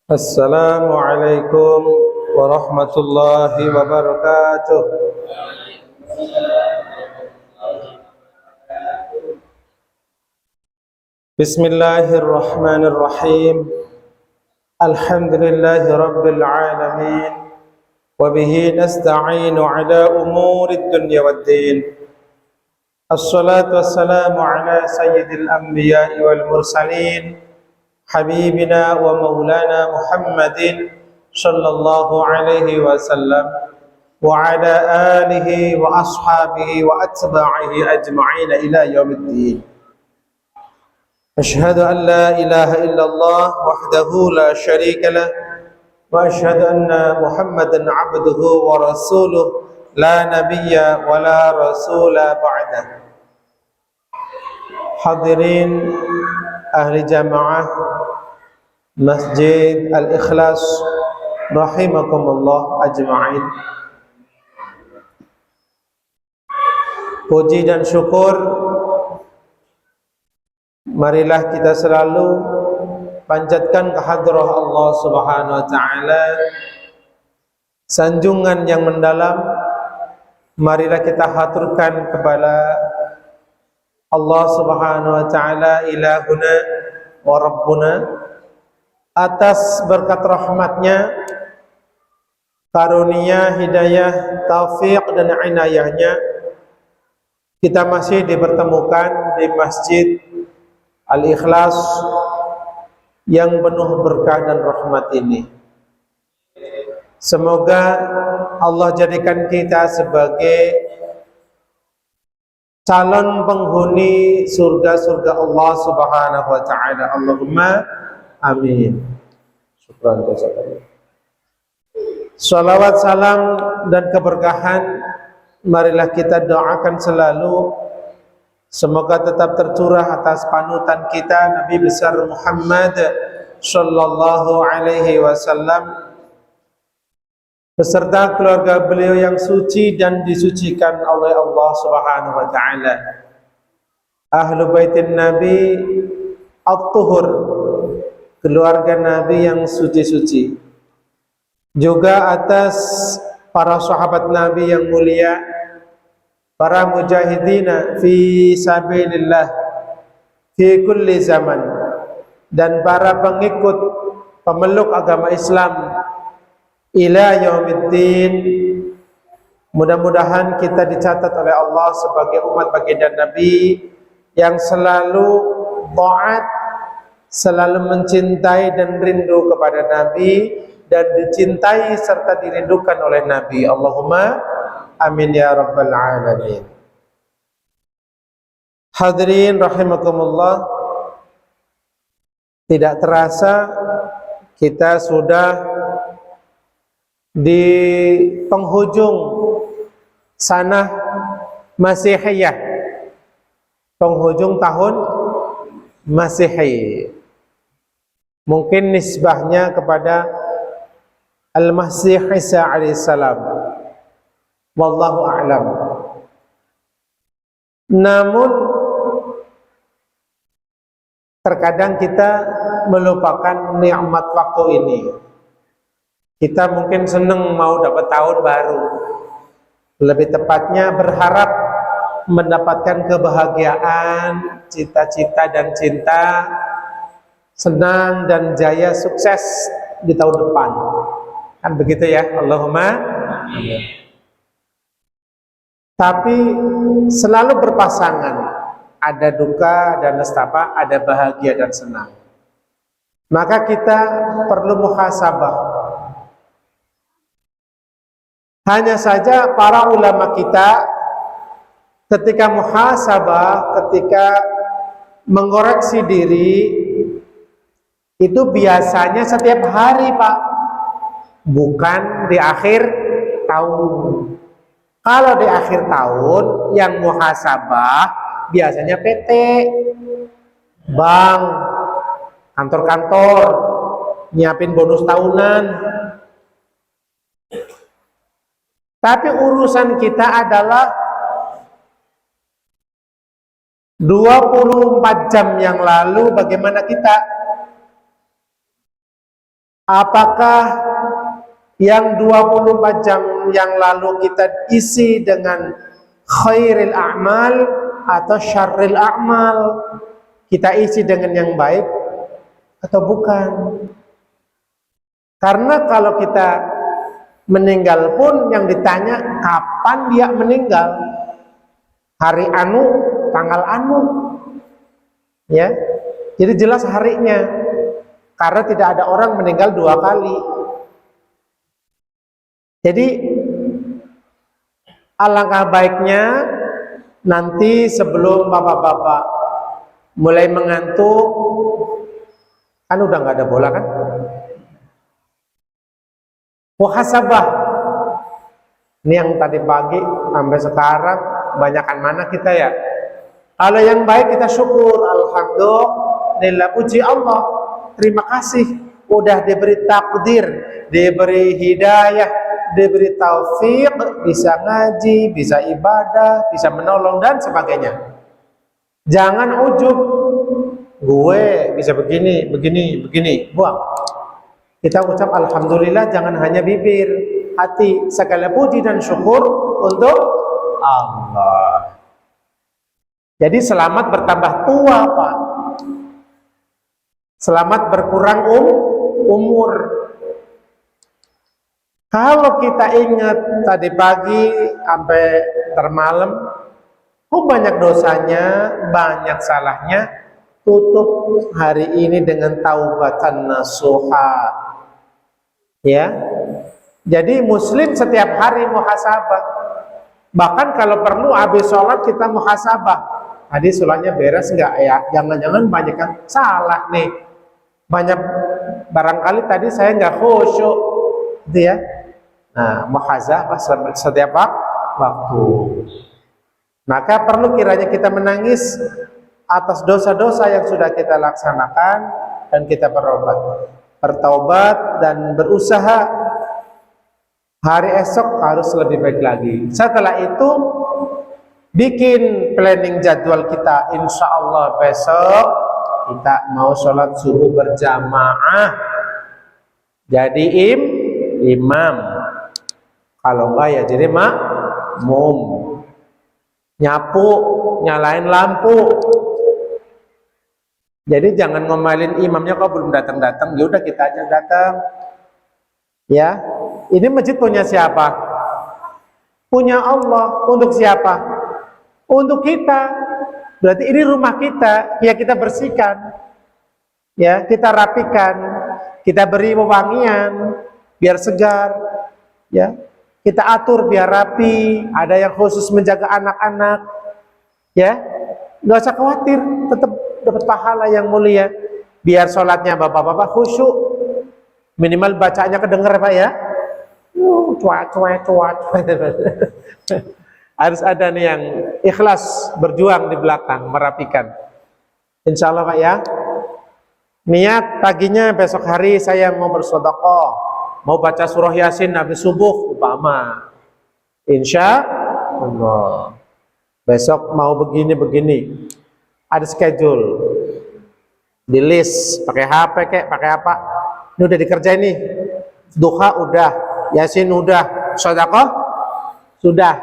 Assalamualaikum warahmatullahi wabarakatuh. Bismillahirrahmanirrahim. Alhamdulillahi rabbil alamin. Wabihi nasta'inu ala umurid dunya waddin. Assalatu wassalamu ala sayyidil anbiya'i wal mursalin Habibina wa maulana Muhammadin sallallahu alaihi wasallam wa ala alihi wa ashabihi wa atba'ihi ajma'ina ila yaumiddin. Ashhadu an la ilaha illallah wahdahu la syarika lah wa ashhadu anna Muhammadan abduhu wa rasuluh la nabiyya wa la rasula ba'dah. Hadirin ahli jamaah Masjid Al-Ikhlas rahimakumullah ajma'in. Puji dan syukur marilah kita selalu panjatkan kehadirat Allah Subhanahu wa taala, sanjungan yang mendalam marilah kita haturkan kepada Allah Subhanahu wa taala ilahuna wa rabbuna atas berkat rahmatnya, karunia, hidayah, taufik dan inayahnya kita masih dipertemukan di Masjid Al-Ikhlas yang penuh berkah dan rahmat ini. Semoga Allah jadikan kita sebagai calon penghuni surga-surga Allah Subhanahu wa taala. Allahumma amin. Syukran jazakallah. Salawat, salam dan keberkahan marilah kita doakan selalu semoga tetap tercurah atas panutan kita Nabi besar Muhammad sallallahu alaihi wasallam beserta keluarga beliau yang suci dan disucikan oleh Allah Subhanahu wa taala. Ahlu baitin Nabi at-tuhur, keluarga Nabi yang suci-suci. Juga atas para sahabat Nabi yang mulia, para mujahidina fi sabilillah fi kulli zaman, dan para pengikut pemeluk agama Islam ila yaumiddin. Mudah-mudahan kita dicatat oleh Allah sebagai umat baginda Nabi yang selalu taat, selalu mencintai dan rindu kepada Nabi dan dicintai serta dirindukan oleh Nabi. Allahumma amin ya rabbal alamin. Hadirin rahimakumullah, tidak terasa kita sudah di penghujung sanah Masihiyah, penghujung tahun Masehi. Mungkin nisbahnya kepada Al-Masih Isa alaihissalam, wallahu a'lam. Namun terkadang kita melupakan nikmat waktu ini. Kita mungkin senang mau dapat tahun baru, lebih tepatnya berharap mendapatkan kebahagiaan, cita-cita dan cinta, senang dan jaya, sukses di tahun depan. Kan begitu ya, Allahumma amin. Tapi selalu berpasangan, ada duka dan nestapa, ada bahagia dan senang. Maka kita perlu muhasabah. Hanya saja para ulama kita ketika muhasabah, ketika mengoreksi diri, itu biasanya setiap hari, Pak, bukan di akhir tahun. Kalau di akhir tahun yang muhasabah biasanya PT, bank, kantor-kantor nyiapin bonus tahunan. Tapi urusan kita adalah 24 jam yang lalu bagaimana kita. Apakah yang 24 jam yang lalu kita isi dengan khairil a'mal atau syarril a'mal? Kita isi dengan yang baik atau bukan? Karena kalau kita meninggal pun yang ditanya kapan dia meninggal, hari anu, tanggal anu, ya. Jadi jelas harinya, karena tidak ada orang meninggal 2 kali. Jadi alangkah baiknya nanti sebelum bapak-bapak mulai mengantuk, kan udah nggak ada bola kan? Muhasabah. Ini yang tadi pagi sampai sekarang banyakkan mana kita ya? Kalau yang baik kita syukur, alhamdulillah, puji Allah, terima kasih udah diberi takdir, diberi hidayah, diberi taufik, bisa ngaji, bisa ibadah, bisa menolong dan sebagainya. Jangan ujub, gue bisa begini, buang. Kita ucap alhamdulillah, jangan hanya bibir, hati, segala puji dan syukur untuk Allah. Jadi selamat bertambah tua, Pak. Selamat berkurang umur. Kalau kita ingat tadi pagi sampai termalam, banyak dosanya, banyak salahnya, tutup hari ini dengan taubatan nasuha. Ya. Jadi muslim setiap hari muhasabah. Bahkan kalau perlu habis sholat kita muhasabah. Tadi sholatnya beres enggak ya? Jangan-jangan banyak yang salah nih. Banyak barangkali tadi saya enggak khusyuk, gitu ya. Nah, muhasabah setiap waktu. Maka perlu kiranya kita menangis atas dosa-dosa yang sudah kita laksanakan dan kita bertaubat dan berusaha hari esok harus lebih baik lagi. Setelah itu bikin planning jadwal kita, insya Allah besok kita mau sholat subuh berjamaah, jadi imam, kalau enggak ya jadi makmum, nyapu, nyalain lampu. Jadi jangan ngomelin imamnya kok belum datang-datang, ya udah kita aja datang. Ya, ini masjid punya siapa? Punya Allah. Untuk siapa? Untuk kita. Berarti ini rumah kita, ya kita bersihkan. Ya, kita rapikan, kita beri wewangian biar segar. Ya, kita atur biar rapi, ada yang khusus menjaga anak-anak. Ya, nggak usah khawatir, tetap dapat pahala yang mulia. Biar sholatnya bapak-bapak khusyuk, minimal bacanya kedengar Pak ya. Cuat. Harus ada nih yang ikhlas berjuang di belakang merapikan. Insya Allah Pak ya. Niat paginya besok hari saya mau bersedekah, mau baca surah Yasin habis subuh umpama. Insya Allah. Besok mau begini. Ada schedule, di list, pakai HP kayak pakai apa? Ini udah dikerjain nih. Duha udah, Yasin udah, sedekah sudah,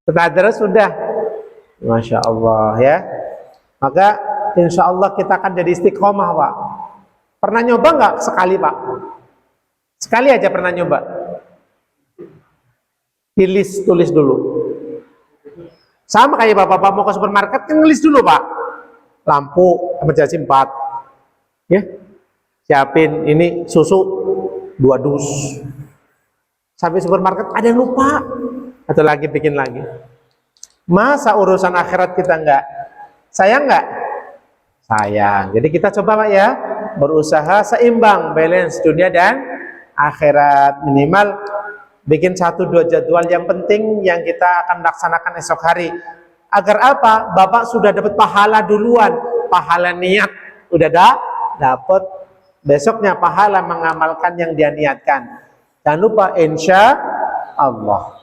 tadarus sudah. Masya Allah ya. Maka insya Allah kita akan jadi istiqomah Pak. Pernah nyoba nggak sekali Pak? Sekali aja pernah nyoba. Di list, tulis dulu. Sama kayak bapak-bapak mau ke supermarket, kan ngelis dulu Pak. Lampu, emergency 4. Ya. Siapin ini susu 2 dus. Sampai supermarket ada yang lupa. Atau lagi bikin lagi. Masa urusan akhirat kita enggak? Sayang enggak? Sayang. Jadi kita coba Pak ya, berusaha seimbang, balance dunia dan akhirat. Minimal bikin 1-2 jadwal yang penting yang kita akan laksanakan esok hari. Agar apa? Bapak sudah dapat pahala duluan, pahala niat udah dapat. Besoknya pahala mengamalkan yang dia niatkan. Jangan lupa insya Allah.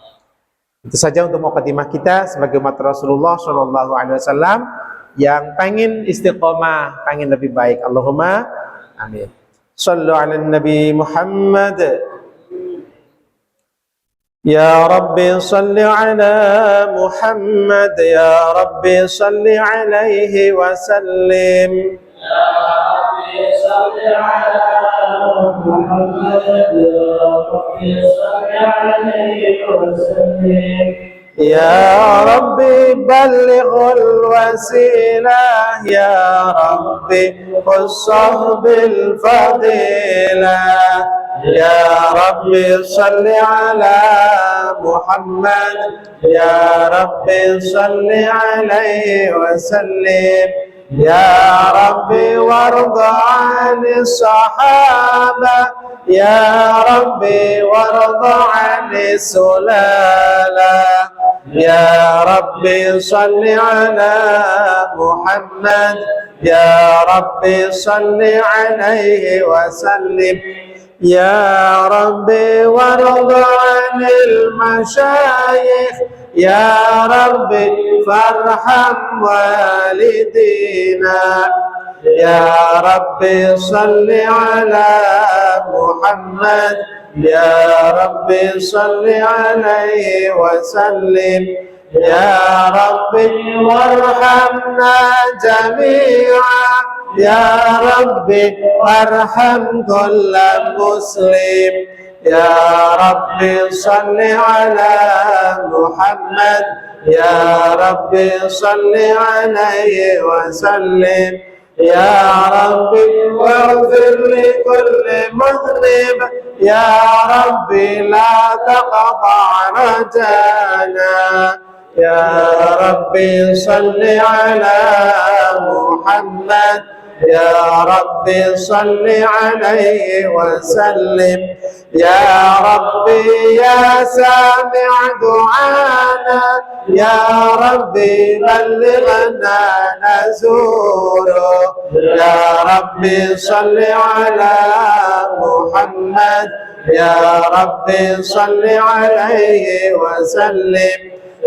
Itu saja untuk mukadimah kita sebagai umat Rasulullah SAW yang pengen istiqomah, pengen lebih baik. Allahumma amin. صلوا على النبي محمد. يا ربي صل على محمد، يا ربي صل عليه وسلم. يا ربي صل على محمد، يا ربي صل عليه وسلم. يا ربي بلغ الوسيلة، يا ربي خصه بالفضيلة. يا ربي صل على محمد، يا ربي صل عليه وسلم. يا ربي وارض عن الصحابة، يا ربي وارض عن السلالة. يا ربي صل على محمد، يا ربي صل عليه وسلم. يا ربي وارض عن المشايخ، يا ربي فارحم والدينا. يا ربي صل على محمد، يا ربي صل عليه وسلم. يا ربي وارحمنا جميعا، يا ربي وارحم كل مسلم. يا ربي صل على محمد، يا ربي صل عليه وسلم. يا ربي واغفر لكل مذنب، يا ربي لا تقطع رجانا. يا ربي صل على محمد، يا ربي صل عليه وسلم. يا ربي يا سامع دعانا، يا ربي بلغنا نزوره. يا ربي صل على محمد، يا ربي صل عليه وسلم.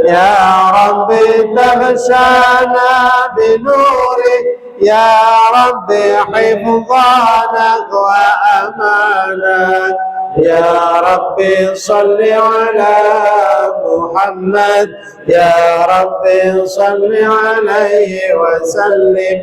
يا ربي تغشانا بنوره، يا ربي حفظانا وأمانا. يا ربي صل على محمد، يا ربي صل عليه وسلم.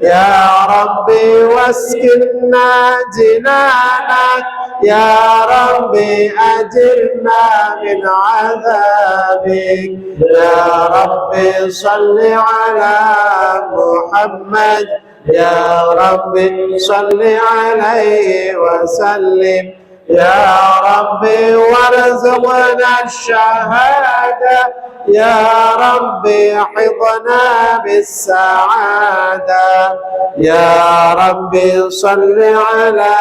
يا ربي واسكننا جنانك، يا ربي أجرنا من عذابك. يا ربي صل على محمد، يا ربي صل عليه وسلم. يا ربي وارزقنا الشهادة، يا ربي حفظنا بالسعادة. يا ربي صل على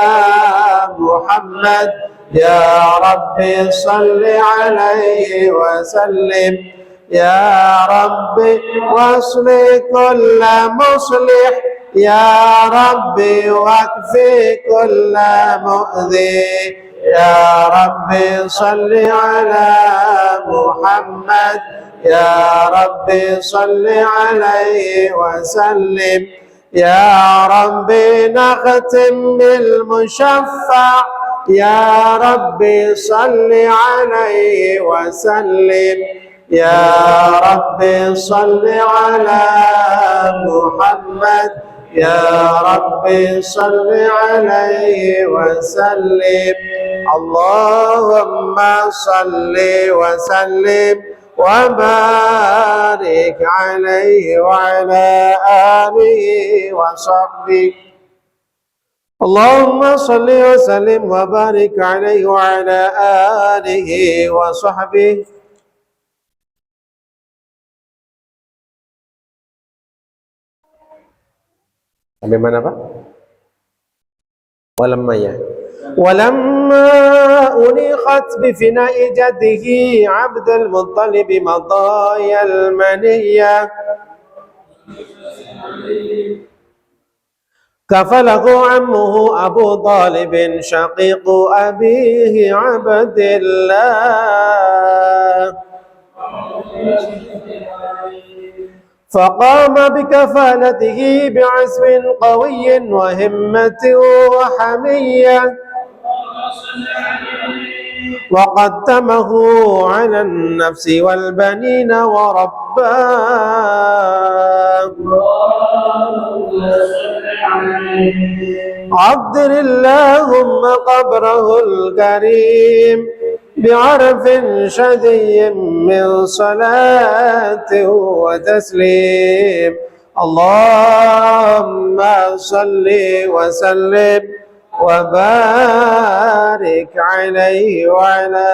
محمد، يا ربي صل عليه وسلم. يا ربي واصلح كل مصلح، يا ربي واكفي كل مؤذي. يا ربي صل على محمد، يا ربي صل عليه وسلم. يا ربي نختم بالمشفع، يا ربي صل عليه وسلم. يا ربي صل على محمد، يا ربي صل عليه وسلم. اللهم صل وسلم وبارك عليه وعلى آله وصحبه. اللهم صل وسلم وبارك عليه وعلى آله وصحبه. Sampai mana Pak? Walamma ya. Walamma unikhat bifina'i jaddihi Abdul Muttalib madayal maniyya kafalahu ammuhu Abu Talib syaqiqu abihi Abdillah فقام بكفالته بعزم قوي وهمة وحمية وقدمه على النفس والبنين ورباه عبر اللهم قبره الكريم بعرف شدي من صلاة وتسليم اللهم صل وسلم وبارك عليه وعلى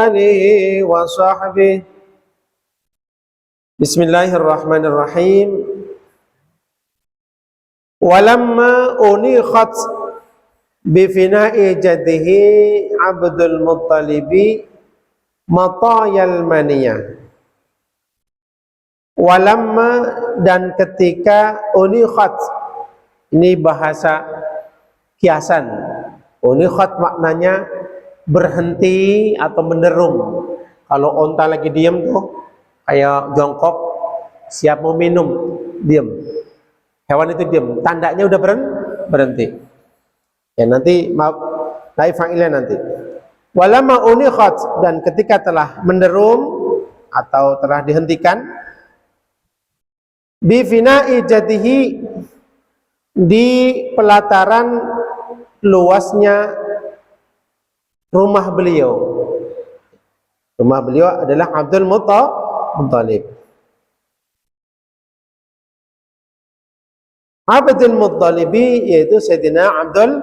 آله وصحبه. Bismillahirrahmanirrahim. Walamma unikhat bifina'i jadihi Abdul Muttalibi matayal maniyah. Walamma, dan ketika unikhat, ini bahasa kiasan. Unikhat maknanya berhenti atau menderum. Kalau onta lagi diam tuh kayak jongkok siap mau minum, diam. Hewan itu diam, tandanya udah berhenti. Ya nanti maaf, naik fa'ilnya nanti. Walamma unikhat, dan ketika telah menderum atau telah dihentikan, bifina'i jatihi, di pelataran luasnya rumah beliau. Rumah beliau adalah Abdul Muttalib. Abdul Muttalibi yaitu Sayyidina Abdul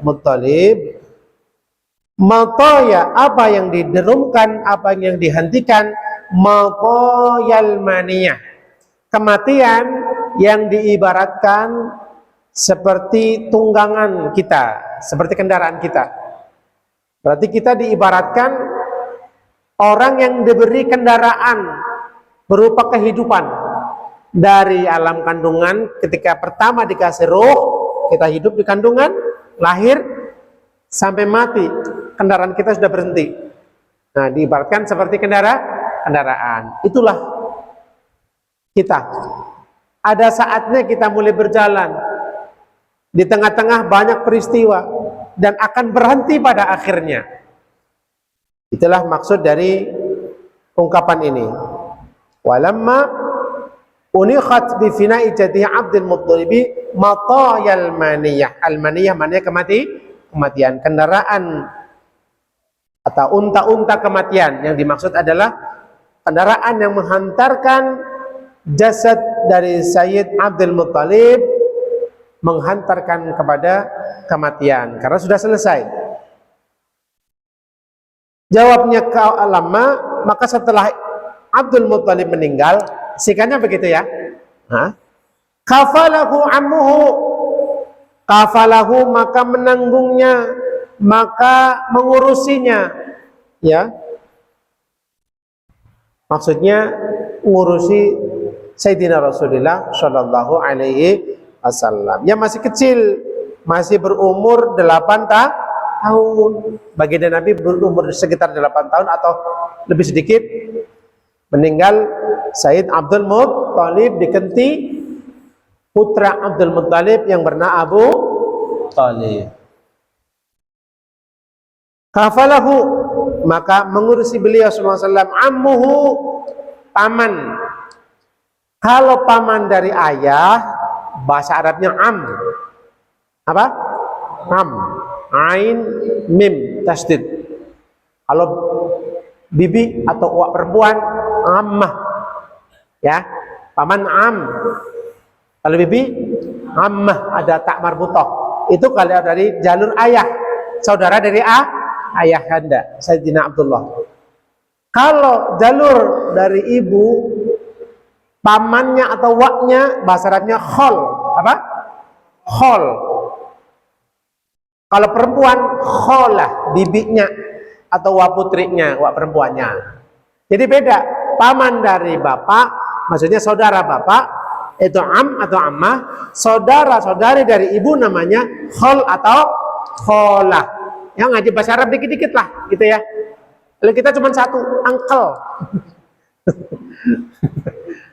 Muttalib. Mataya, apa yang diderumkan, apa yang dihentikan, matayal maniyah, kematian yang diibaratkan seperti tunggangan kita, seperti kendaraan kita. Berarti kita diibaratkan orang yang diberi kendaraan berupa kehidupan dari alam kandungan. Ketika pertama dikasih ruh, kita hidup di kandungan, lahir sampai mati, kendaraan kita sudah berhenti. Nah, diibaratkan seperti kendaraan. Itulah kita. Ada saatnya kita mulai berjalan, di tengah-tengah banyak peristiwa, dan akan berhenti pada akhirnya. Itulah maksud dari ungkapan ini. Walamma unikhat bi fina'i jatihi Abdul Muttalibi matayal maniyah. Al-maniyah maknanya kematian, kendaraan atau unta-unta kematian. Yang dimaksud adalah kendaraan yang menghantarkan jasad dari Sayyid Abdul Muttalib, menghantarkan kepada kematian karena sudah selesai. Jawabnya lama, maka setelah Abdul Muttalib meninggal, sikannya begitu ya. Kafalahu ammuhu, kafalahu maka menanggungnya, maka mengurusinya, ya. Maksudnya ngurusi Sayyidina Rasulullah Shallallahu Alaihi Wasallam. Yang masih kecil, masih berumur 8 tahun. Baginda Nabi berumur sekitar 8 tahun atau lebih sedikit. Meninggal Sayyid Abdul Muttalib diganti putra Abdul Muttalib yang bernama Abu Talib. Kafalahu, maka mengurusi beliau sallallahu alaihi wasallam, ammuhu, paman. Kalau paman dari ayah, bahasa Arabnya am. Apa? Am. Ain mim tasdid. Kalau bibi atau uak perempuan, ammah. Ya, paman am. Kalau bibi, ammah, ada tak marbutoh. Itu kalau dari jalur ayah, saudara dari ayah anda, Sayyidina Abdullah. Kalau jalur dari ibu, pamannya atau waknya, bahasa Arabnya khol. Apa? Khol. Kalau perempuan, kholah, bibinya atau wak putrinya, wak perempuannya. Jadi beda. Paman dari bapak, maksudnya saudara bapak, itu am atau ammah. Saudara-saudari dari ibu namanya khol atau kholah. Yang ngaji bahasa Arab dikit-dikit lah, gitu ya. Kalau kita cuma satu, uncle.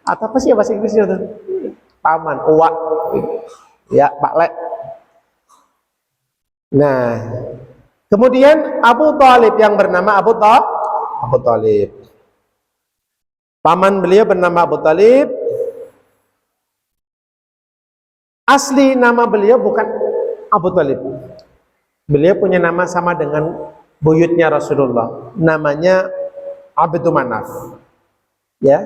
Atau apa sih bahasa Inggrisnya tuh? Paman, uwak. Ya, Pak Le. Nah, kemudian Abu Thalib yang bernama Abu Thalib. Paman beliau bernama Abu Thalib. Asli nama beliau bukan Abu Thalib. Beliau punya nama sama dengan buyutnya Rasulullah. Namanya Abdul Manaf. Ya.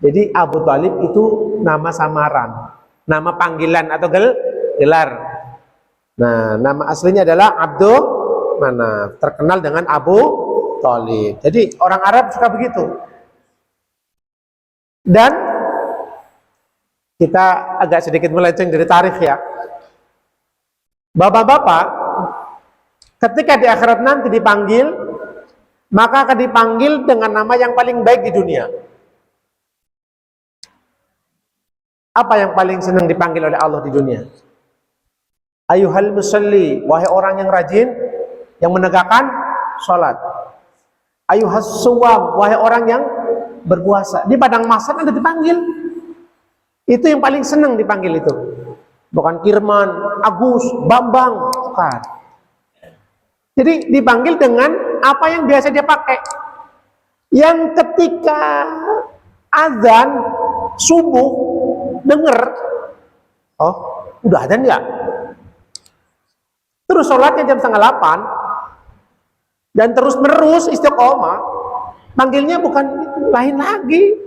Jadi Abu Thalib itu nama samaran, nama panggilan atau gelar. Nah, nama aslinya adalah Abdul Manaf, terkenal dengan Abu Thalib. Jadi orang Arab suka begitu. Dan kita agak sedikit melenceng dari tarikh ya. Bapak-bapak ketika di akhirat nanti dipanggil, maka akan dipanggil dengan nama yang paling baik di dunia. Apa yang paling senang dipanggil oleh Allah di dunia? Ayuhal musalli, wahai orang yang rajin, yang menegakkan sholat. Ayuhas suwam, wahai orang yang berpuasa. Di padang mahsyar ada dipanggil. Itu yang paling senang dipanggil itu. Bukan Kirman, Agus, Bambang, bukan. Jadi dipanggil dengan apa yang biasa dia pakai. Yang ketika azan subuh denger, oh udah azan ya, terus sholatnya jam 7:30 dan terus menerus istiqomah, panggilnya bukan lain lagi.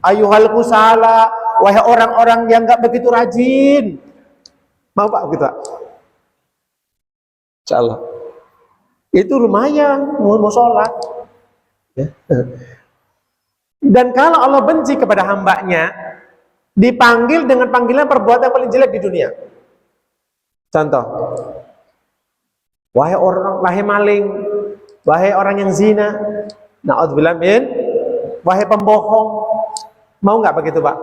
Ayuhal kusala, wahai orang-orang yang nggak begitu rajin. Mau Pak begitu Pak? Insyaallah itu lumayan mau sholat ya. Dan kalau Allah benci kepada hambanya, dipanggil dengan panggilan perbuatan paling jelek di dunia. Contoh, wahai orang, wahai maling, wahai orang yang zina, na'udzubillah min, wahai pembohong. Mau nggak begitu Pak?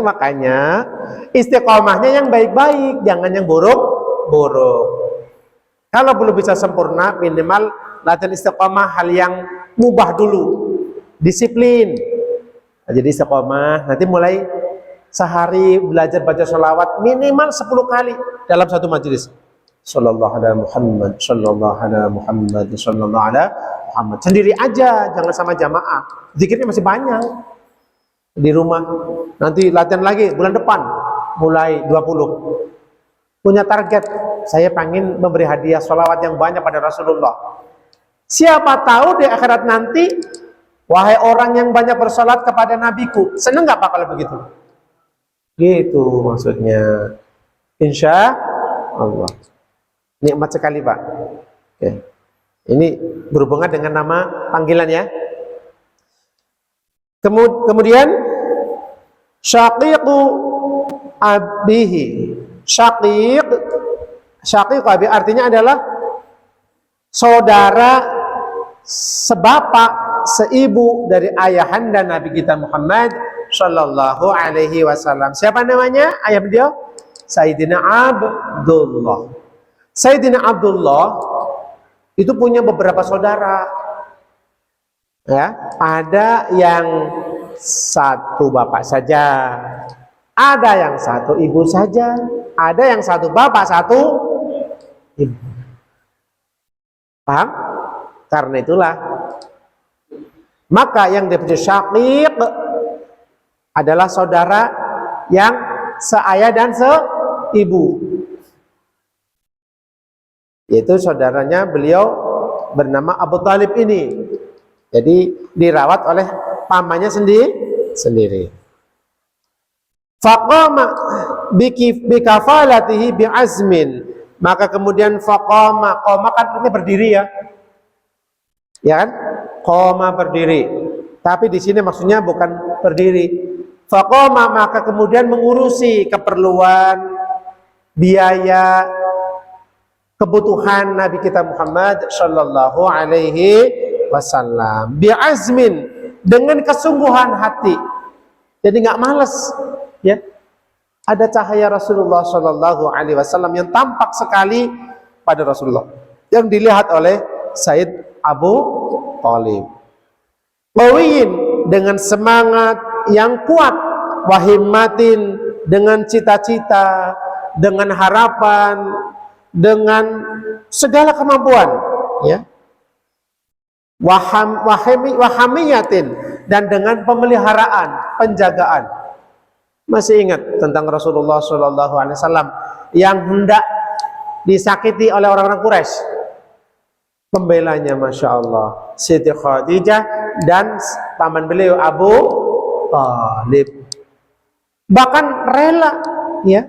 Makanya istiqomahnya yang baik-baik, jangan yang buruk-buruk. Kalau belum bisa sempurna, minimal latihan istiqomah hal yang mubah dulu, disiplin. Nah, jadi istiqomah, nanti mulai sehari belajar baca sholawat minimal 10 kali dalam satu majelis. Sallallahu ala Muhammad, sallallahu ala Muhammad, sallallahu ala Muhammad. Sendiri aja, jangan sama jamaah. Zikirnya masih banyak di rumah. Nanti latihan lagi bulan depan, mulai 20. Punya target, saya pengen memberi hadiah sholawat yang banyak pada Rasulullah. Siapa tahu di akhirat nanti, wahai orang yang banyak bersolat kepada nabiku, seneng nggak Pak kalau begitu? Gitu maksudnya. Insya Allah. Nikmat sekali Pak. Oke. Ini berhubungan dengan nama panggilan ya. Kemudian syaqiqu abihi. Syaqiq abi artinya adalah saudara sebapak seibu dari ayahanda Nabi kita Muhammad Sallallahu Alaihi Wasallam. Siapa namanya ayah beliau? Sayyidina Abdullah. Sayyidina Abdullah itu punya beberapa saudara. Ya, ada yang satu bapak saja, ada yang satu ibu saja, ada yang satu bapak satu ibu. Paham? Karena itulah maka yang disebut syaqiq adalah saudara yang seayah dan seibu. Yaitu saudaranya beliau bernama Abu Thalib ini. Jadi dirawat oleh pamannya sendiri. Faqama bikafalatihi bi'azmin. Maka kemudian faqama, qama kan artinya berdiri ya. Ya kan? Qama berdiri. Tapi di sini maksudnya bukan berdiri. Faqama maka kemudian mengurusi keperluan, biaya, kebutuhan Nabi kita Muhammad Sallallahu Alaihi Wasallam. Bi'azmin, dengan kesungguhan hati. Jadi nggak malas, ya. Ada cahaya Rasulullah Sallallahu Alaihi Wasallam yang tampak sekali pada Rasulullah, yang dilihat oleh Sayyid Abu Thalib. Qawiyin, dengan semangat yang kuat, wahimmatin dengan cita-cita, dengan harapan, dengan segala kemampuan, ya. Wahamiyatin dan dengan pemeliharaan, penjagaan. Masih ingat tentang Rasulullah Shallallahu Alaihi Wasallam yang hendak disakiti oleh orang-orang Quraisy? Pembelanya, masya Allah, Siti Khadijah dan paman beliau Abu Thalib. Bahkan rela, ya.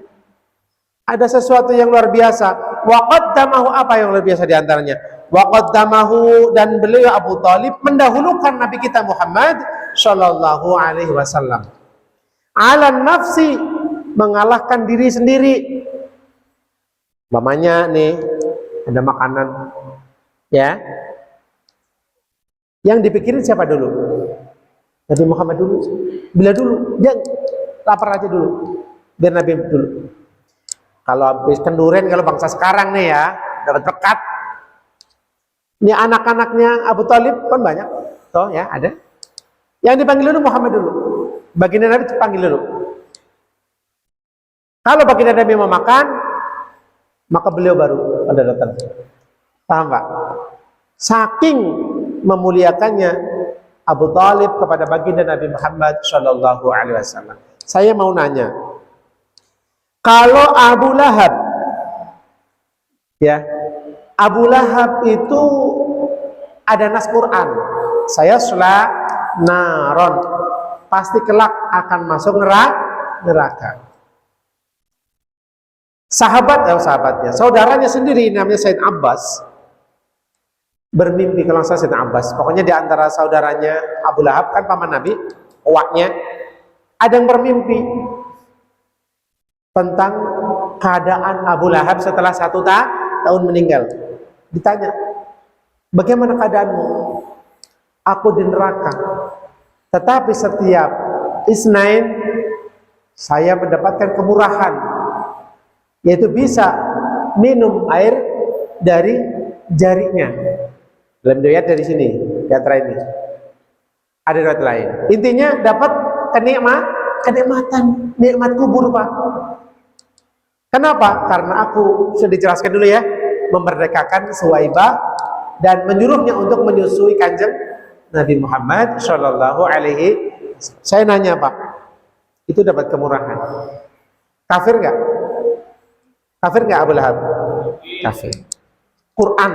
Ada sesuatu yang luar biasa. Wa qaddamahu, apa yang luar biasa diantaranya? Wa qaddamahu, dan beliau Abu Thalib mendahulukan Nabi kita Muhammad Shallallahu Alaihi Wasallam. Ala nafsi, mengalahkan diri sendiri. Mamanya nih ada makanan, ya. Yang dipikirin siapa dulu? Nabi Muhammad dulu. Bila dulu, dia lapar aja dulu. Biar Nabi dulu. Kalau habis kenduren, kalau bangsa sekarang nih ya, dapat berkat. Ini anak-anaknya Abu Thalib kan banyak, toh ya ada. Yang dipanggil dulu Muhammad dulu. Baginda Nabi dipanggil dulu. Kalau baginda Nabi mau makan, maka beliau baru pada datang. Paham Pak? Saking memuliakannya Abu Thalib kepada baginda Nabi Muhammad Shallallahu Alaihi Wasallam. Saya mau nanya, kalau Abu Lahab, ya, Abu Lahab itu ada nas Quran, saya sulah naron, pasti kelak akan masuk neraka. Sahabatnya, saudaranya sendiri namanya Said Abbas, bermimpi, kalau saya Said Abbas, pokoknya di antara saudaranya Abu Lahab kan paman Nabi, uaknya, ada yang bermimpi tentang keadaan Abu Lahab setelah 1 tahun meninggal. Ditanya, bagaimana keadaanmu? Aku di neraka, tetapi setiap Isnain saya mendapatkan kemurahan, yaitu bisa minum air dari jarinya. Dalam riwayat dari sini, di antara ini ada riwayat lain. Intinya dapat kenikmatan, nikmat kubur Pak. Kenapa? Karena aku sudah dijelaskan dulu ya, memerdekakan Suwaibah dan menyuruhnya untuk menyusui kanjeng Nabi Muhammad Shallallahu Alaihi. Saya nanya Pak, itu dapat kemurahan, kafir nggak? Kafir nggak Abu Lahab? Kafir. Quran,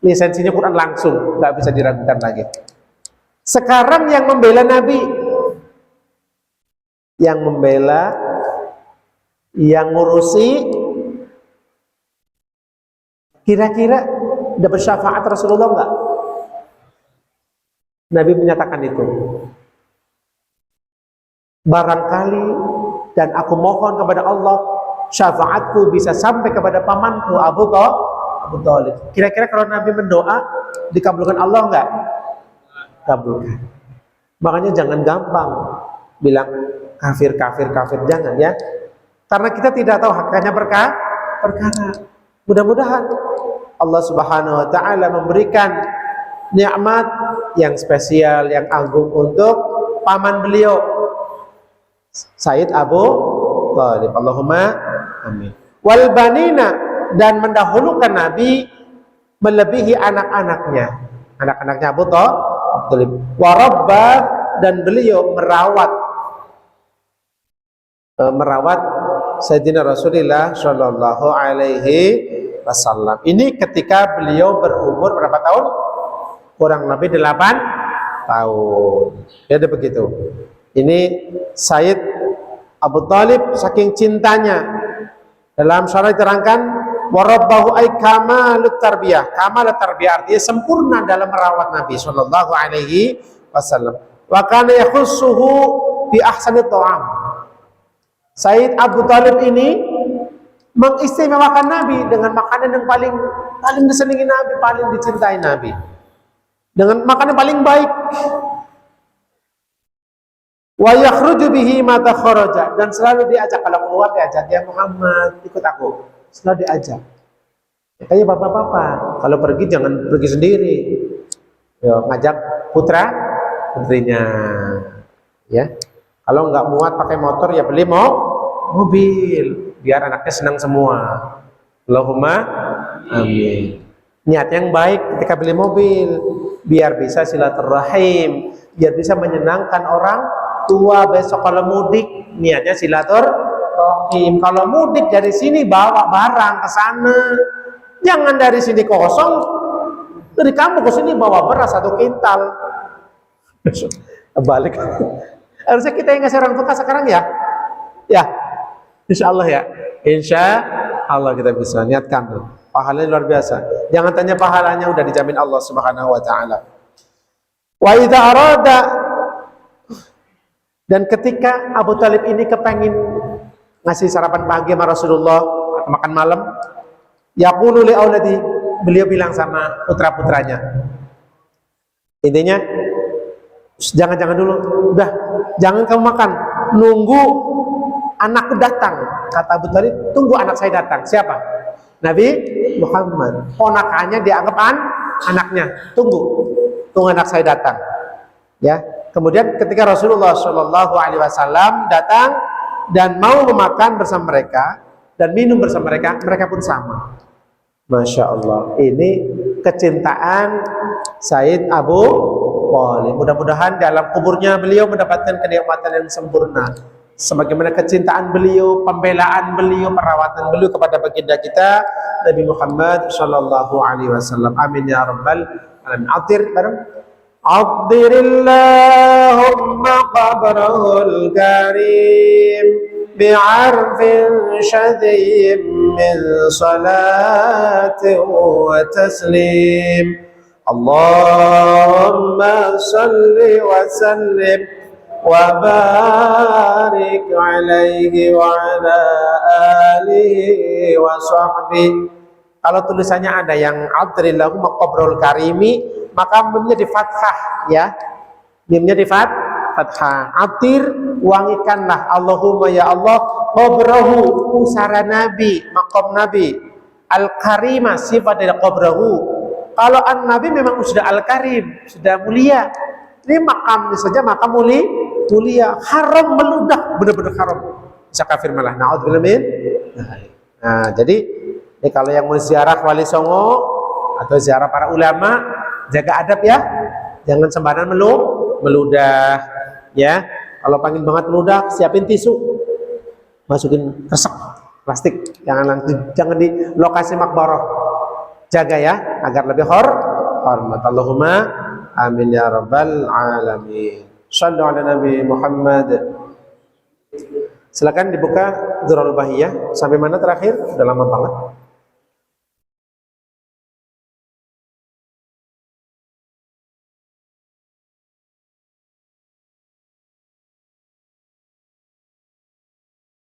lisensinya Quran langsung, nggak bisa diragukan lagi. Sekarang yang membela Nabi, yang membela, yang ngurusi, kira-kira dapat syafaat Rasulullah enggak? Nabi menyatakan itu. Barangkali, dan aku mohon kepada Allah, syafaatku bisa sampai kepada pamanku Abu Thalib. Kira-kira kalau Nabi mendoa, dikabulkan Allah enggak? Kabulkan. Makanya jangan gampang bilang kafir, jangan ya. Karena kita tidak tahu hakikatnya perkara. Mudah-mudahan Allah Subhanahu wa taala memberikan nikmat yang spesial, yang agung untuk paman beliau Sayyid Abu Thalib. Allahumma amin. Wal banina, dan mendahulukan Nabi melebihi anak-anaknya. Anak-anaknya Abu Thalib. Warabba, dan beliau merawat Sayyidina Rasulullah Shallallahu Alaihi Wasallam. Ini ketika beliau berumur berapa tahun? Kurang lebih 8 tahun. Jadi begitu. Ini Sayyid Abu Thalib saking cintanya, dalam syarah diterangkan warabbahu ay kamalut tarbiyah. Kamalut tarbiyah artinya sempurna dalam merawat Nabi Shallallahu Alaihi Wasallam. Wa kana yakhussuhu bi ahsani ta'am. Sayyid Abu Thalib ini mengistimewakan Nabi dengan makanan yang paling disenangi Nabi, paling dicintai Nabi, dengan makanan paling baik. Wa yakhruju bihi mata kharaja, dan selalu diajak, kalau keluar diajak, ya Muhammad ikut aku, selalu diajak. Kayak bapak-bapak kalau pergi jangan pergi sendiri, ya, ngajak putra putrinya. Ya, kalau nggak muat pakai motor ya beli mobil, biar anaknya senang semua. Allahumma amin. Niat yang baik ketika beli mobil, biar bisa silaturahim, biar bisa menyenangkan orang tua besok kalau mudik, niatnya silaturahim. Kalau mudik dari sini bawa barang ke sana, jangan dari sini kosong, dari kamu ke sini bawa beras 1 kintal. Balik. Harusnya kita yang ngasih orang tua sekarang ya, insya Allah ya, insya Allah kita bisa niatkan tuh. Pahalanya luar biasa. Jangan tanya pahalanya, udah dijamin Allah Subhanahu wa taala. Wa idza arada, dan ketika Abu Talib ini kepengin ngasih sarapan pagi sama Rasulullah atau makan malam, yaqulu li auladi, beliau bilang sama putra-putranya. Intinya jangan dulu, udah jangan kamu makan, nunggu anakku datang. Kata Abu Talib, tunggu anak saya datang. Siapa? Nabi Muhammad. Ponakannya dianggap anaknya. Tunggu anak saya datang. Ya. Kemudian ketika Rasulullah Shallallahu Alaihi Wasallam datang dan mau memakan bersama mereka dan minum bersama mereka, mereka pun sama. Masya Allah. Ini kecintaan Sayyid Abu Thalib. Mudah-mudahan dalam kuburnya beliau mendapatkan kenikmatan yang sempurna, sebagaimana kecintaan beliau, pembelaan beliau, perawatan beliau kepada baginda kita Nabi Muhammad Shallallahu Alaihi Wasallam. Amin ya rabbal alamin. Atir bareng. Addirillahumma qabrahul karim bi'arfin syadhim min salatin wa taslim. Allahumma salli wa sallim wa barik alaihi wa ala alihi wa sahbihi. Kalau tulisannya ada yang adrillahu maqabrul karimi, maka mimnya di fathah ya. Mimnya di fathah. Atir, wangikanlah Allahumma ya Allah qabrahu, pusara Nabi, maqam Nabi. Al-karima, sifat dari qabrahu. Kalau an-nabi memang sudah al-karim, sudah mulia. Ini makamnya saja makam mulia, haram meludah, benar-benar haram. Bisa kafir malah. Na'udzubillah min. Nah, jadi ini kalau yang mau ziarah Wali Songo atau ziarah para ulama, jaga adab ya. Jangan sembarangan meludah ya. Kalau pengen banget meludah, siapin tisu. Masukin kresek plastik. Jangan di lokasi makbarah. Jaga ya agar lebih hormat. Allahumma amin ya rabbal alamin. Shallu ala Nabi Muhammad. Silakan dibuka Dzurrul Bahiyah sampai mana terakhir? Udah lama banget.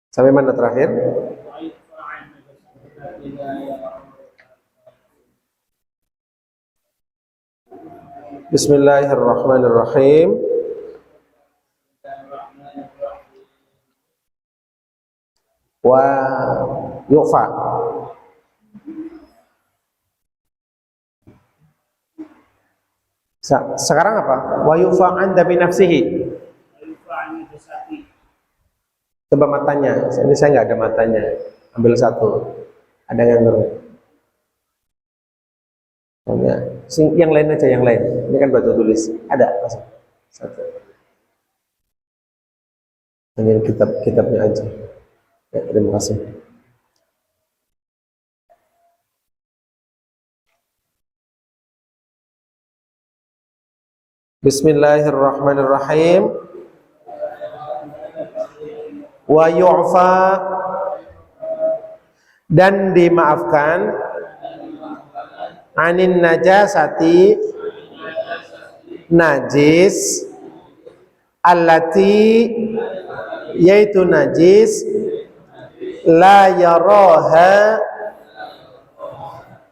Sampai mana terakhir? Bismillahirrahmanirrahim. Wa yufa. Sekarang apa? Wa yufa anda bi nafsihi. Coba matanya. Ini saya nggak ada matanya. Ambil satu. Ada yang ngerti. Yang lain aja, yang lain. Ini kan batu tulis. Ada, masuk. Satu. Ini kitabnya aja. Ya, terima kasih. Bismillahirrahmanirrahim. Wa yu'fa, dan dimaafkan anin najasati, najis, allati, yaitu najis, la yaraha,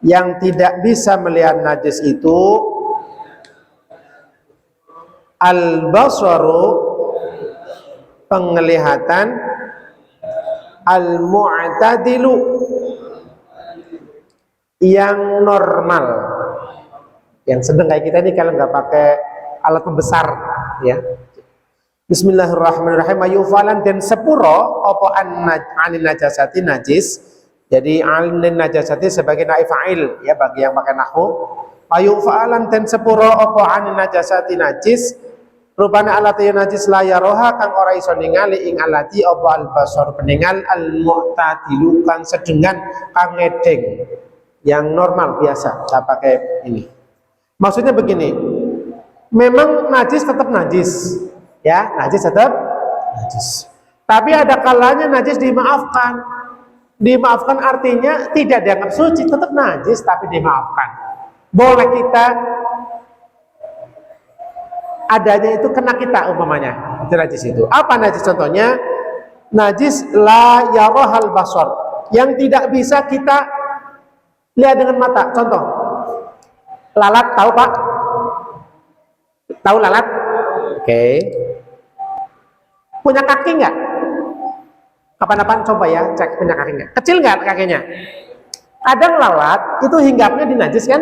yang tidak bisa melihat najis itu, al-basaru, penglihatan, al-mu'tadilu, yang normal, yang sedang kayak kita ini. Kalau nggak pakai alat pembesar ya. Bismillahirrahmanirrahim. Ayufalan dan sepuro opo anin najasati najis. Jadi anin najasati sebagai naib fa'il ya bagi yang pakai nahwu. Ayufalan dan sepuro opo anin najasati najis. Rupane alati najis la yaroha kang ora iso ningali ing alati opo albasor peninggal al-mu'tadilu kang sedengan kang ngedeng yang normal biasa tak pakai ini. Maksudnya begini, memang najis tetap najis, ya najis tetap najis. Tapi ada kalanya najis dimaafkan. Dimaafkan artinya tidak dianggap suci, tetap najis tapi dimaafkan. Boleh kita adanya itu kena kita umpamanya itu najis itu. Apa najis contohnya? Najis la yarahal basar, yang tidak bisa kita lihat dengan mata. Contoh, lalat, tahu Pak? Tahu lalat? Oke. Punya kaki nggak? Kapan-kapan coba ya cek punya kaki nggak? Kecil nggak kakinya? Kadang lalat itu hinggapnya di najis kan?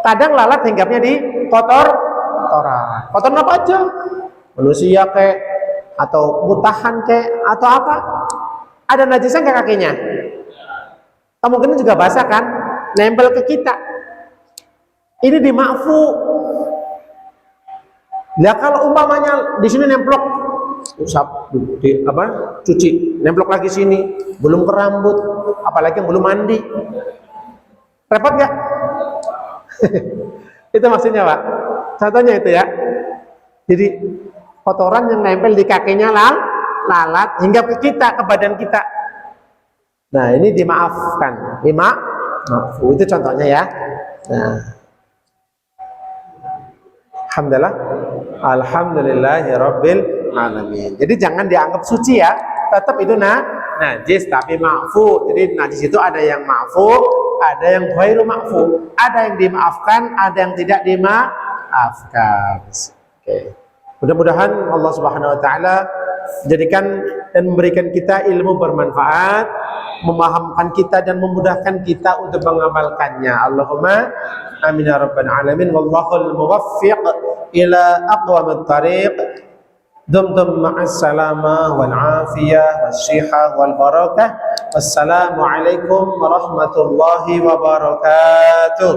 Kadang lalat hinggapnya di kotoran. Kotoran apa aja? Manusia kek, atau mutahan kek, atau apa? Ada najisnya nggak kakinya? Kemungkinan juga basah kan? Nempel ke kita. Ini dimaafu. Nah kalau umpamanya di sini nemplok, usap, cuci, nemplok lagi sini, belum ke rambut, apalagi yang belum mandi, repot nggak? Itu maksudnya Pak. Contohnya itu ya. Jadi kotoran yang nempel di kakinya lalat hingga ke kita, ke badan kita. Nah ini dimaafkan, maafu itu contohnya ya. Nah, alhamdulillahirabbil alamin. Jadi jangan dianggap suci ya, tetap itu najis tapi maafu. Jadi najis itu ada yang maafu, ada yang ghairu maafu, ada yang dimaafkan, ada yang tidak dimaafkan. Oke. Mudah-mudahan Allah Subhanahu wa taala jadikan dan memberikan kita ilmu bermanfaat, memahamkan kita dan memudahkan kita untuk mengamalkannya. Allahumma amin ya rabbal alamin. Wallahul muwaffiq ila aqwamit thariq. Dumtum ma'as salama wal afiyah wassihah wal barakah. Wassalamu alaikum warahmatullahi wabarakatuh.